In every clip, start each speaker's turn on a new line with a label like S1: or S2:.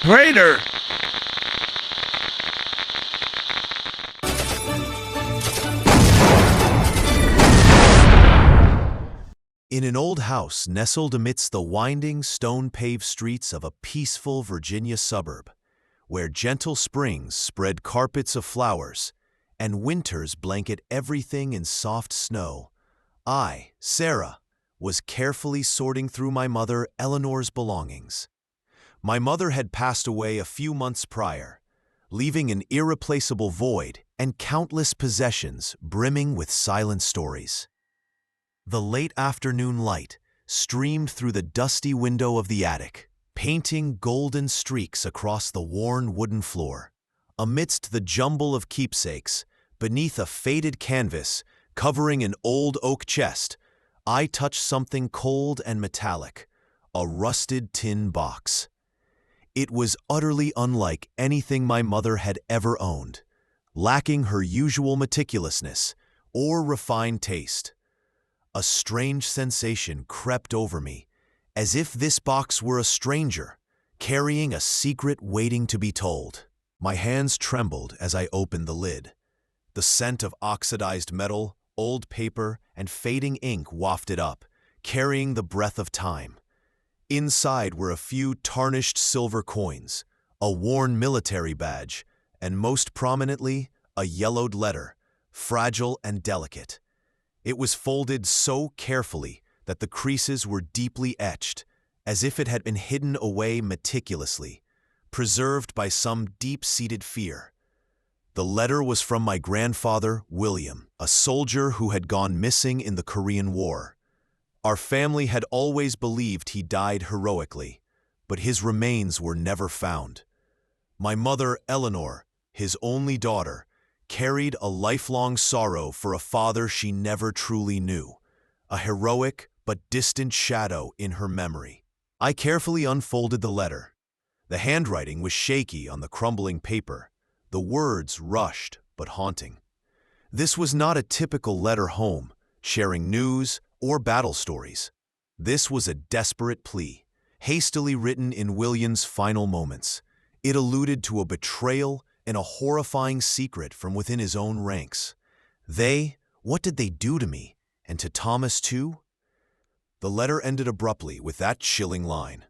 S1: Traitor!
S2: In an old house nestled amidst the winding, stone-paved streets of a peaceful Virginia suburb, where gentle springs spread carpets of flowers and winters blanket everything in soft snow, I, Sarah, was carefully sorting through my mother Eleanor's belongings. My mother had passed away a few months prior, leaving an irreplaceable void and countless possessions brimming with silent stories. The late afternoon light streamed through the dusty window of the attic, painting golden streaks across the worn wooden floor. Amidst the jumble of keepsakes, beneath a faded canvas covering an old oak chest, I touched something cold and metallic, a rusted tin box. It was utterly unlike anything my mother had ever owned, lacking her usual meticulousness or refined taste. A strange sensation crept over me, as if this box were a stranger, carrying a secret waiting to be told. My hands trembled as I opened the lid. The scent of oxidized metal, old paper, and fading ink wafted up, carrying the breath of time. Inside were a few tarnished silver coins, a worn military badge, and most prominently, a yellowed letter, fragile and delicate. It was folded so carefully that the creases were deeply etched, as if it had been hidden away meticulously, preserved by some deep-seated fear. The letter was from my grandfather, William, a soldier who had gone missing in the Korean War. Our family had always believed he died heroically, but his remains were never found. My mother, Eleanor, his only daughter, carried a lifelong sorrow for a father she never truly knew, a heroic but distant shadow in her memory. I carefully unfolded the letter. The handwriting was shaky on the crumbling paper, the words rushed but haunting. This was not a typical letter home, sharing news or battle stories. This was a desperate plea, hastily written in William's final moments. It alluded to a betrayal and a horrifying secret from within his own ranks. What did they do to me? And to Thomas too? The letter ended abruptly with that chilling line.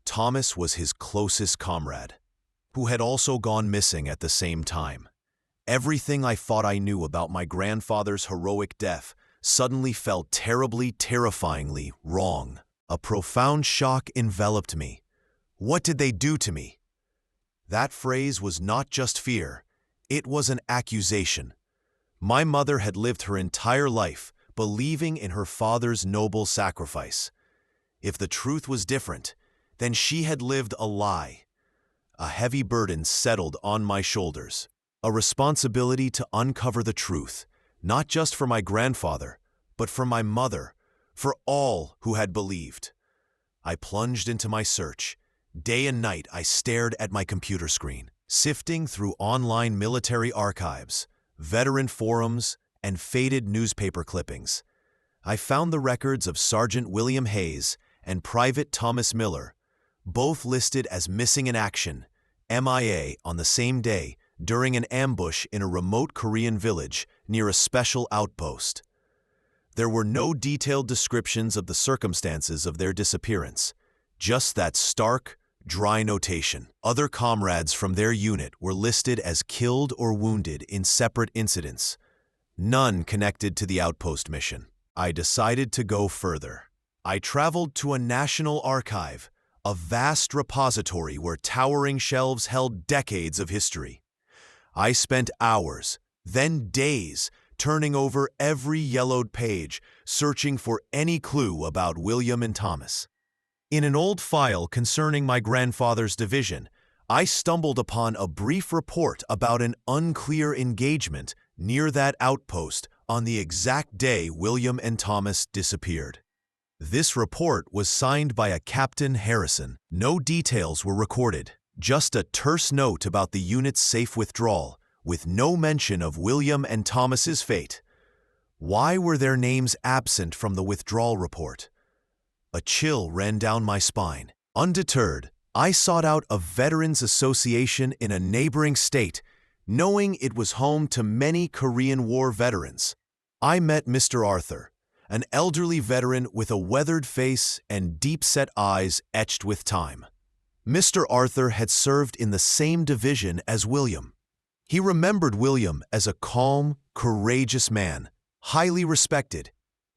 S2: Thomas was his closest comrade, who had also gone missing at the same time. Everything I thought I knew about my grandfather's heroic death suddenly felt terribly, terrifyingly wrong. A profound shock enveloped me. What did they do to me? That phrase was not just fear, it was an accusation. My mother had lived her entire life believing in her father's noble sacrifice. If the truth was different, then she had lived a lie. A heavy burden settled on my shoulders, a responsibility to uncover the truth, not just for my grandfather, but for my mother, for all who had believed. I plunged into my search. Day and night I stared at my computer screen, sifting through online military archives, veteran forums, and faded newspaper clippings. I found the records of Sergeant William Hayes and Private Thomas Miller, both listed as missing in action, MIA, on the same day during an ambush in a remote Korean village near a special outpost. There were no detailed descriptions of the circumstances of their disappearance, just that stark, dry notation. Other comrades from their unit were listed as killed or wounded in separate incidents, none connected to the outpost mission. I decided to go further. I traveled to a national archive, a vast repository where towering shelves held decades of history. I spent hours, then days, turning over every yellowed page, searching for any clue about William and Thomas. In an old file concerning my grandfather's division, I stumbled upon a brief report about an unclear engagement near that outpost on the exact day William and Thomas disappeared. This report was signed by a Captain Harrison. No details were recorded, just a terse note about the unit's safe withdrawal, with no mention of William and Thomas's fate. Why were their names absent from the withdrawal report? A chill ran down my spine. Undeterred, I sought out a veterans association in a neighboring state, knowing it was home to many Korean War veterans. I met Mr. Arthur, an elderly veteran with a weathered face and deep-set eyes etched with time. Mr. Arthur had served in the same division as William. He remembered William as a calm, courageous man, highly respected.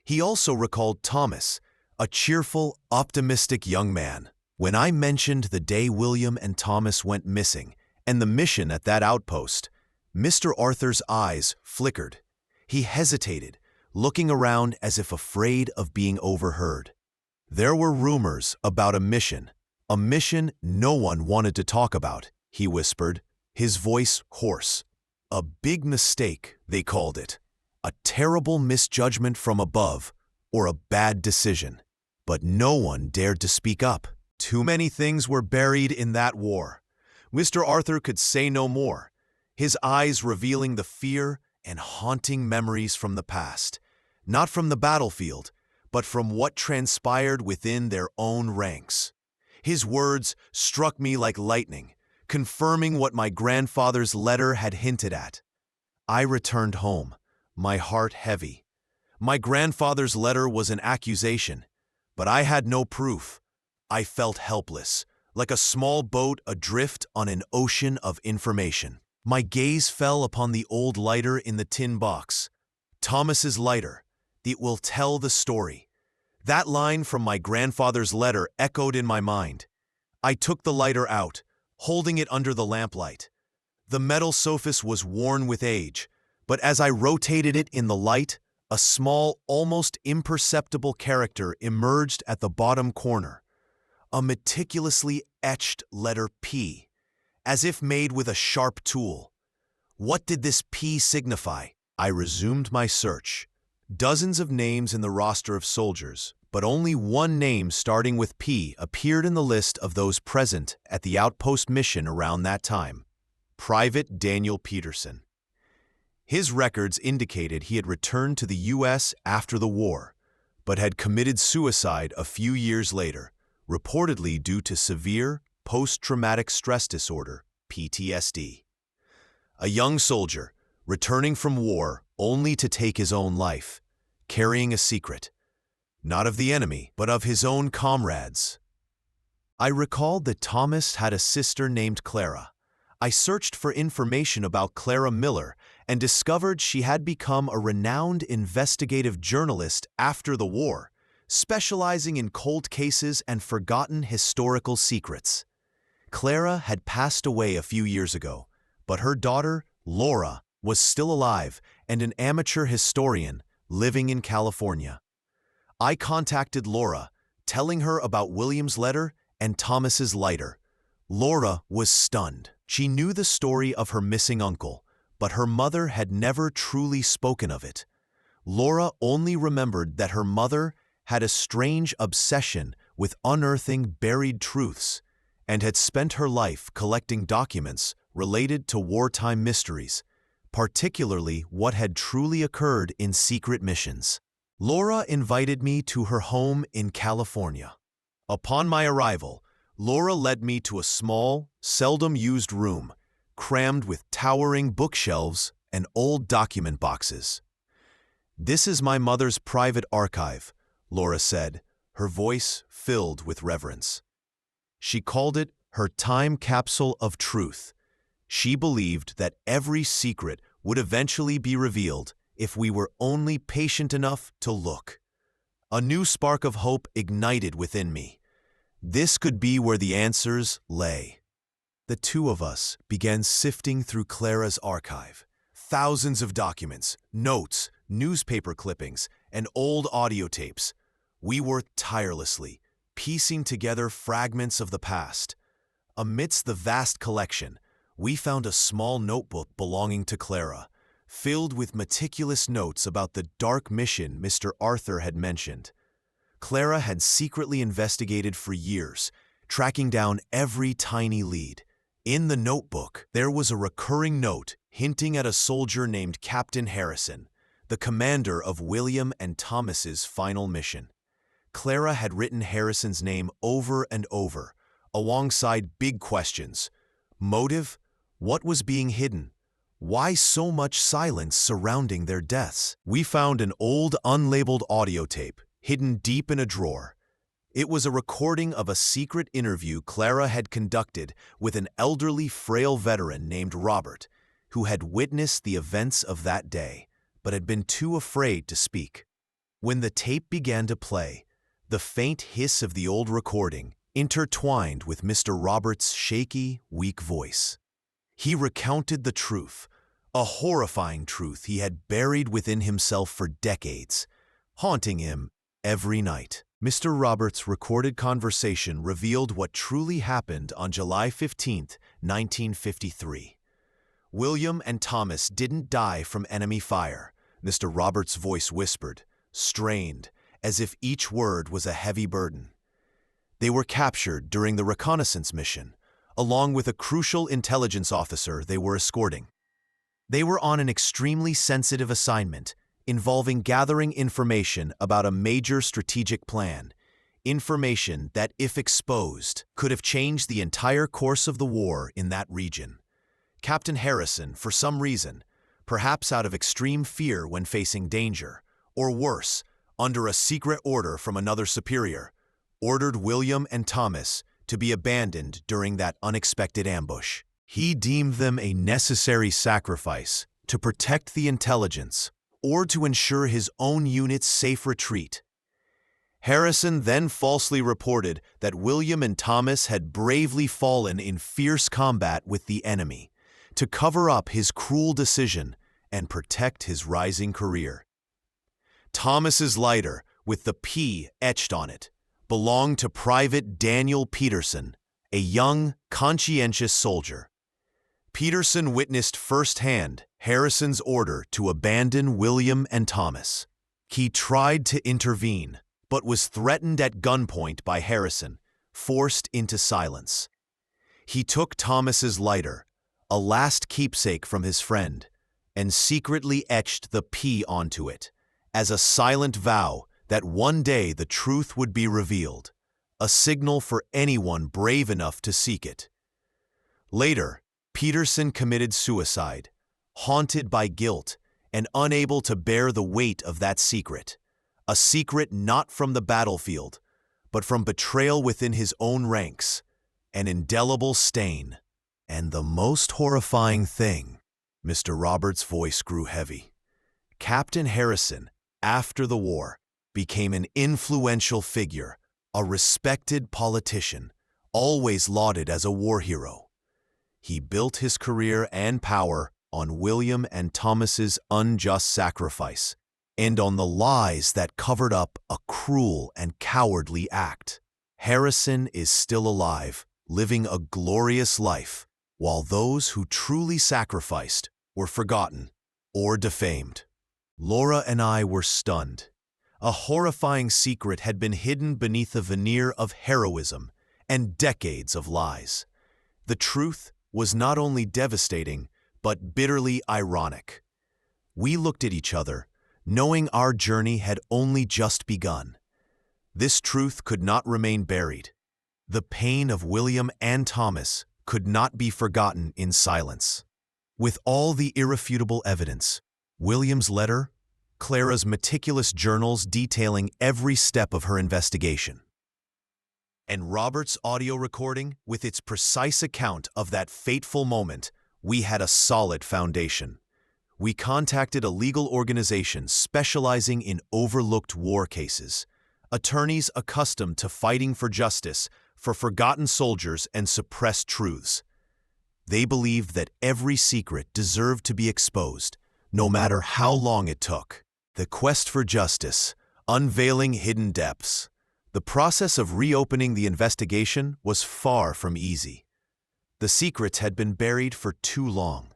S2: He also recalled Thomas, a cheerful, optimistic young man. When I mentioned the day William and Thomas went missing and the mission at that outpost, Mr. Arthur's eyes flickered. He hesitated, looking around as if afraid of being overheard. There were rumors about a mission no one wanted to talk about, he whispered, his voice hoarse. A big mistake, they called it. A terrible misjudgment from above, or a bad decision. But no one dared to speak up. Too many things were buried in that war. Mr. Arthur could say no more, his eyes revealing the fear and haunting memories from the past, not from the battlefield, but from what transpired within their own ranks. His words struck me like lightning, confirming what my grandfather's letter had hinted at. I returned home, my heart heavy. My grandfather's letter was an accusation, but I had no proof. I felt helpless, like a small boat adrift on an ocean of information. My gaze fell upon the old lighter in the tin box. Thomas's lighter. It will tell the story. That line from my grandfather's letter echoed in my mind. I took the lighter out, holding it under the lamplight. The metal surface was worn with age, but as I rotated it in the light, a small, almost imperceptible character emerged at the bottom corner. A meticulously etched letter P, as if made with a sharp tool. What did this P signify? I resumed my search. Dozens of names in the roster of soldiers, but only one name starting with P appeared in the list of those present at the outpost mission around that time. Private Daniel Peterson. His records indicated he had returned to the U.S. after the war, but had committed suicide a few years later, reportedly due to severe post-traumatic stress disorder, PTSD. A young soldier, returning from war only to take his own life, carrying a secret, not of the enemy, but of his own comrades. I recalled that Thomas had a sister named Clara. I searched for information about Clara Miller and discovered she had become a renowned investigative journalist after the war, specializing in cold cases and forgotten historical secrets. Clara had passed away a few years ago, but her daughter, Laura, was still alive and an amateur historian living in California. I contacted Laura, telling her about William's letter and Thomas's lighter. Laura was stunned. She knew the story of her missing uncle, but her mother had never truly spoken of it. Laura only remembered that her mother had a strange obsession with unearthing buried truths and had spent her life collecting documents related to wartime mysteries, particularly what had truly occurred in secret missions. Laura invited me to her home in California. Upon my arrival, Laura led me to a small, seldom-used room, crammed with towering bookshelves and old document boxes. "This is my mother's private archive," Laura said, her voice filled with reverence. She called it her time capsule of truth. She believed that every secret would eventually be revealed if we were only patient enough to look. A new spark of hope ignited within me. This could be where the answers lay. The two of us began sifting through Clara's archive. Thousands of documents, notes, newspaper clippings, and old audio tapes. We worked tirelessly, piecing together fragments of the past. Amidst the vast collection, we found a small notebook belonging to Clara, filled with meticulous notes about the dark mission Mr. Arthur had mentioned. Clara had secretly investigated for years, tracking down every tiny lead. In the notebook, there was a recurring note hinting at a soldier named Captain Harrison, the commander of William and Thomas's final mission. Clara had written Harrison's name over and over, a alongside big questions. Motive? What was being hidden? Why so much silence surrounding their deaths? We found an old, unlabeled audio tape hidden deep in a drawer. It was a recording of a secret interview Clara had conducted with an elderly, frail veteran named Robert, who had witnessed the events of that day, but had been too afraid to speak. When the tape began to play, the faint hiss of the old recording intertwined with Mr. Roberts' shaky, weak voice. He recounted the truth, a horrifying truth he had buried within himself for decades, haunting him every night. Mr. Roberts' recorded conversation revealed what truly happened on July 15, 1953. William and Thomas didn't die from enemy fire, Mr. Roberts' voice whispered, strained, as if each word was a heavy burden. They were captured during the reconnaissance mission, along with a crucial intelligence officer they were escorting. They were on an extremely sensitive assignment, involving gathering information about a major strategic plan, information that, if exposed, could have changed the entire course of the war in that region. Captain Harrison, for some reason, perhaps out of extreme fear when facing danger, or worse, under a secret order from another superior, ordered William and Thomas to be abandoned during that unexpected ambush. He deemed them a necessary sacrifice to protect the intelligence or to ensure his own unit's safe retreat. Harrison then falsely reported that William and Thomas had bravely fallen in fierce combat with the enemy to cover up his cruel decision and protect his rising career. Thomas's lighter, with the P etched on it, belonged to Private Daniel Peterson, a young, conscientious soldier. Peterson witnessed firsthand Harrison's order to abandon William and Thomas. He tried to intervene, but was threatened at gunpoint by Harrison, forced into silence. He took Thomas's lighter, a last keepsake from his friend, and secretly etched the P onto it, as a silent vow that one day the truth would be revealed, a signal for anyone brave enough to seek it. Later, Peterson committed suicide, haunted by guilt and unable to bear the weight of that secret, a secret not from the battlefield, but from betrayal within his own ranks, an indelible stain. And the most horrifying thing, Mr. Roberts' voice grew heavy. Captain Harrison, after the war, became an influential figure, a respected politician, always lauded as a war hero. He built his career and power on William and Thomas's unjust sacrifice, and on the lies that covered up a cruel and cowardly act. Harrison is still alive, living a glorious life, while those who truly sacrificed were forgotten or defamed. Laura and I were stunned. A horrifying secret had been hidden beneath a veneer of heroism and decades of lies. The truth was not only devastating, but bitterly ironic. We looked at each other, knowing our journey had only just begun. This truth could not remain buried. The pain of William and Thomas could not be forgotten in silence. With all the irrefutable evidence, William's letter, Clara's meticulous journals detailing every step of her investigation, and Robert's audio recording with its precise account of that fateful moment, we had a solid foundation. We contacted a legal organization specializing in overlooked war cases, attorneys accustomed to fighting for justice for forgotten soldiers and suppressed truths. They believed that every secret deserved to be exposed, no matter how long it took. The quest for justice, unveiling hidden depths. The process of reopening the investigation was far from easy. The secrets had been buried for too long,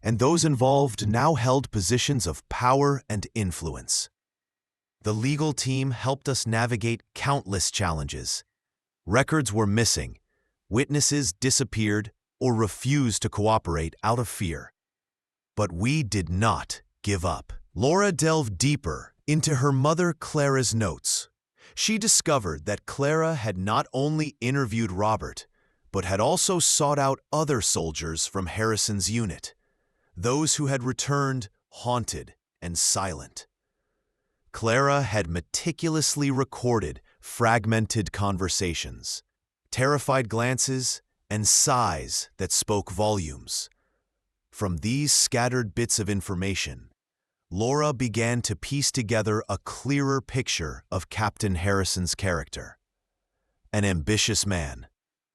S2: and those involved now held positions of power and influence. The legal team helped us navigate countless challenges. Records were missing, witnesses disappeared or refused to cooperate out of fear. But we did not give up. Laura delved deeper into her mother Clara's notes. She discovered that Clara had not only interviewed Robert, but had also sought out other soldiers from Harrison's unit, those who had returned haunted and silent. Clara had meticulously recorded fragmented conversations, terrified glances, and sighs that spoke volumes. From these scattered bits of information, Laura began to piece together a clearer picture of Captain Harrison's character. An ambitious man,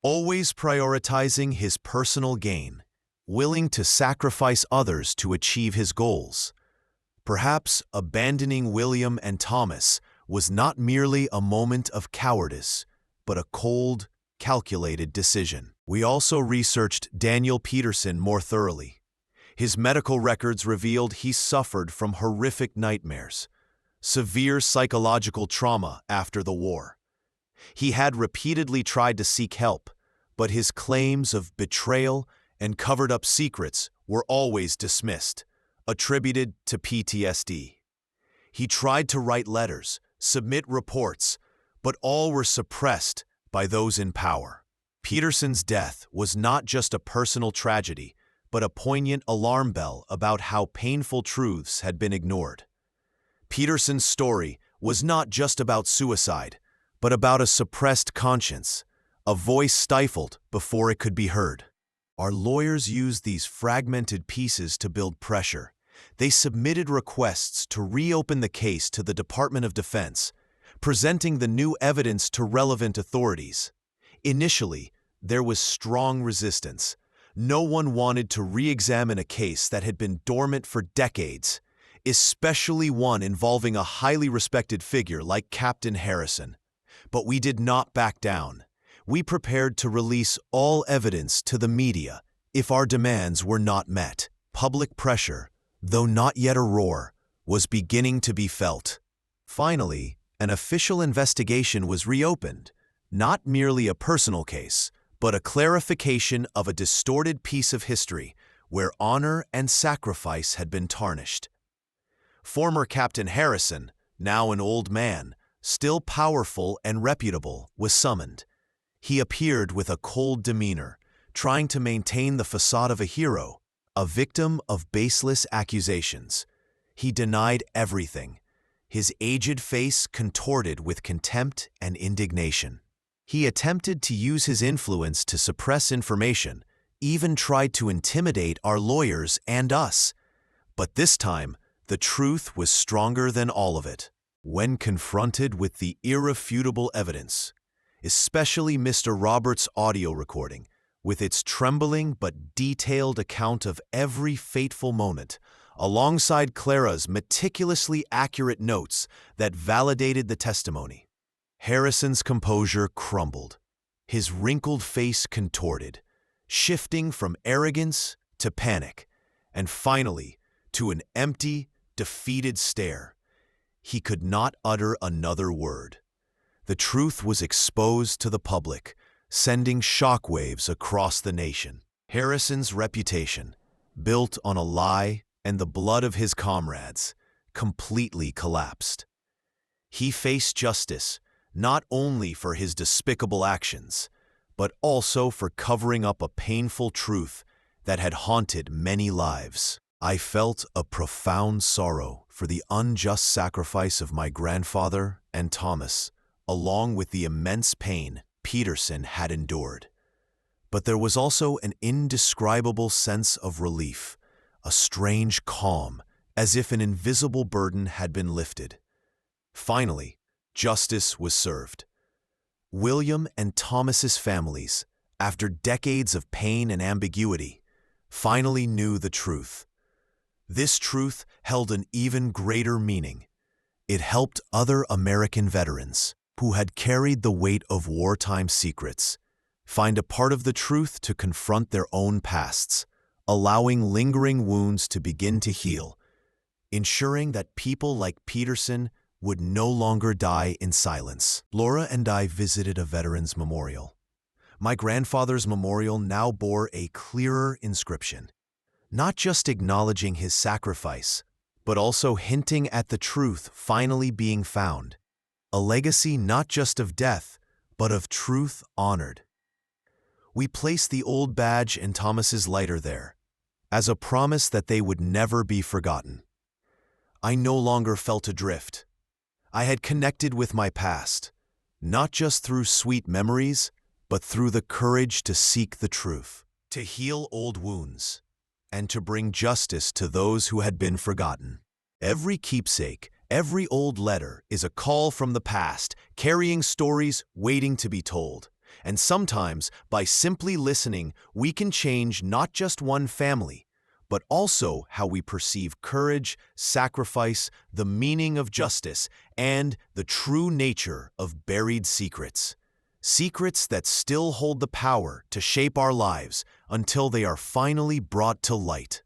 S2: always prioritizing his personal gain, willing to sacrifice others to achieve his goals. Perhaps abandoning William and Thomas was not merely a moment of cowardice, but a cold, calculated decision. We also researched Daniel Peterson more thoroughly. His medical records revealed he suffered from horrific nightmares, severe psychological trauma after the war. He had repeatedly tried to seek help, but his claims of betrayal and covered-up secrets were always dismissed, attributed to PTSD. He tried to write letters, submit reports, but all were suppressed by those in power. Peterson's death was not just a personal tragedy, but a poignant alarm bell about how painful truths had been ignored. Peterson's story was not just about suicide, but about a suppressed conscience, a voice stifled before it could be heard. Our lawyers used these fragmented pieces to build pressure. They submitted requests to reopen the case to the Department of Defense, presenting the new evidence to relevant authorities. Initially, there was strong resistance. No one wanted to re-examine a case that had been dormant for decades, especially one involving a highly respected figure like Captain Harrison. But we did not back down. We prepared to release all evidence to the media if our demands were not met. Public pressure, though not yet a roar, was beginning to be felt. Finally, an official investigation was reopened, not merely a personal case, but a clarification of a distorted piece of history where honor and sacrifice had been tarnished. Former Captain Harrison, now an old man, still powerful and reputable, was summoned. He appeared with a cold demeanor, trying to maintain the facade of a hero, a victim of baseless accusations. He denied everything, his aged face contorted with contempt and indignation. He attempted to use his influence to suppress information, even tried to intimidate our lawyers and us. But this time, the truth was stronger than all of it. When confronted with the irrefutable evidence, especially Mr. Roberts' audio recording, with its trembling but detailed account of every fateful moment, alongside Clara's meticulously accurate notes that validated the testimony, Harrison's composure crumbled, his wrinkled face contorted, shifting from arrogance to panic, and finally to an empty, defeated stare. He could not utter another word. The truth was exposed to the public, sending shockwaves across the nation. Harrison's reputation, built on a lie and the blood of his comrades, completely collapsed. He faced justice, not only for his despicable actions, but also for covering up a painful truth that had haunted many lives. I felt a profound sorrow for the unjust sacrifice of my grandfather and Thomas, along with the immense pain Peterson had endured. But there was also an indescribable sense of relief, a strange calm, as if an invisible burden had been lifted. Finally, justice was served. William and Thomas's families, after decades of pain and ambiguity, finally knew the truth. This truth held an even greater meaning. It helped other American veterans who had carried the weight of wartime secrets find a part of the truth to confront their own pasts, allowing lingering wounds to begin to heal, ensuring that people like Peterson would no longer die in silence. Laura and I visited a veteran's memorial. My grandfather's memorial now bore a clearer inscription, not just acknowledging his sacrifice, but also hinting at the truth finally being found, a legacy not just of death, but of truth honored. We placed the old badge and Thomas's lighter there, as a promise that they would never be forgotten. I no longer felt adrift. I had connected with my past, not just through sweet memories, but through the courage to seek the truth, to heal old wounds, and to bring justice to those who had been forgotten. Every keepsake, every old letter is a call from the past, carrying stories waiting to be told. And sometimes, by simply listening, we can change not just one family, but also how we perceive courage, sacrifice, the meaning of justice, and the true nature of buried secrets. Secrets that still hold the power to shape our lives until they are finally brought to light.